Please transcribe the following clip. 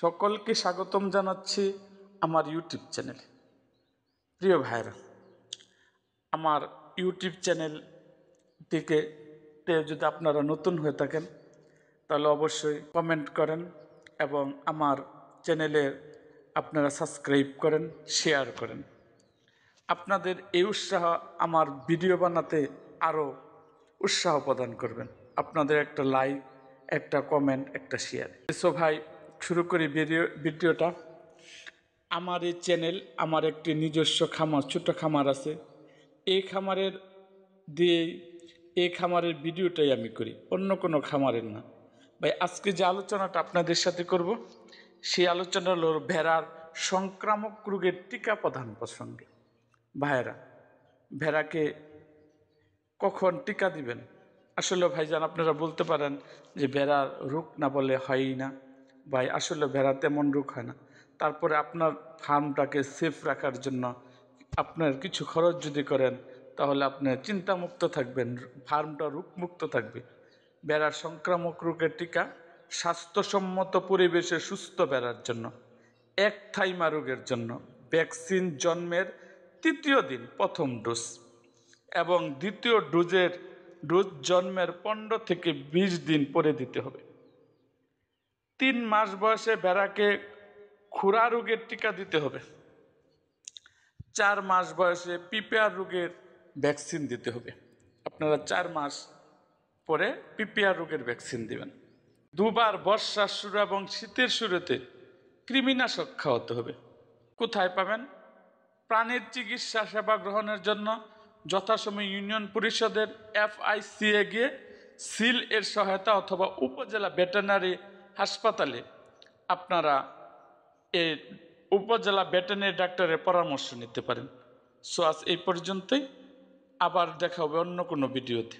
সকলকে স্বাগতম জানাচ্ছি আমার ইউটিউব চ্যানেলে। প্রিয় ভাইরা, আমার ইউটিউব চ্যানেলটিকে যদি আপনারা নতুন হয়ে থাকেন তাহলে অবশ্যই কমেন্ট করেন এবং আমার চ্যানেলে আপনারা সাবস্ক্রাইব করেন, শেয়ার করেন। আপনাদের এই উৎসাহ আমার ভিডিও বানাতে আরও উৎসাহ প্রদান করবেন। আপনাদের একটা লাইক, একটা কমেন্ট, একটা শেয়ার। সো ভাই, শুরু করি ভিডিওটা। আমার এই চ্যানেল, আমার একটি নিজস্ব খামার, ছোট খামার আছে। এই খামারের ভিডিওটাই আমি করি, অন্য কোনো খামারের না। ভাই, আজকে যে আলোচনাটা আপনাদের সাথে করব, সেই আলোচনা হলো ভেড়ার সংক্রামক রোগের টিকা প্রদান প্রসঙ্গে। ভাইয়েরা, ভেড়াকে কখন টিকা দিবেন? আসলে ভাইজান, আপনারা বলতে পারেন যে ভেড়ার রোগ না বলে হয়ই না। ভাই, আসলে ভেড়া তেমন রোগ হয় না। তারপরে আপনার ফার্মটাকে সেফ রাখার জন্য আপনার কিছু খরচ যদি করেন তাহলে আপনি চিন্তামুক্ত থাকবেন, ফার্মটা রোগমুক্ত থাকবে। ভেড়ার সংক্রামক রোগের টিকা স্বাস্থ্যসম্মত পরিবেশে সুস্থ ভেড়ার জন্য, একথাইমা রোগের জন্য ভ্যাকসিন জন্মের ৩য় দিন প্রথম ডোজ এবং দ্বিতীয় ডোজ জন্মের 15 থেকে 20 দিন পরে দিতে হবে। 3 মাস বয়সে ভেড়াকে খুরা রোগের টিকা দিতে হবে। 4 মাস বয়সে পিপিআর রোগের ভ্যাকসিন দিতে হবে। আপনারা 4 মাস পরে পিপিআর রোগের ভ্যাকসিন দিবেন। 2 বার বর্ষার শুরু এবং শীতের শুরুতে কৃমিনাশক খাওয়াতে হবে। কোথায় পাবেন? প্রাণীর চিকিৎসা সেবা গ্রহণের জন্য যথাসময়ে ইউনিয়ন পরিষদের FICA গিয়ে সিল এর সহায়তা অথবা উপজেলা ভেটেরিনারি হাসপাতালে আপনারা এই উপজেলা ভেটেরিনারি ডাক্তারের পরামর্শ নিতে পারেন। সো আজ এই পর্যন্তই, আবার দেখা হবে অন্য কোনো ভিডিওতে।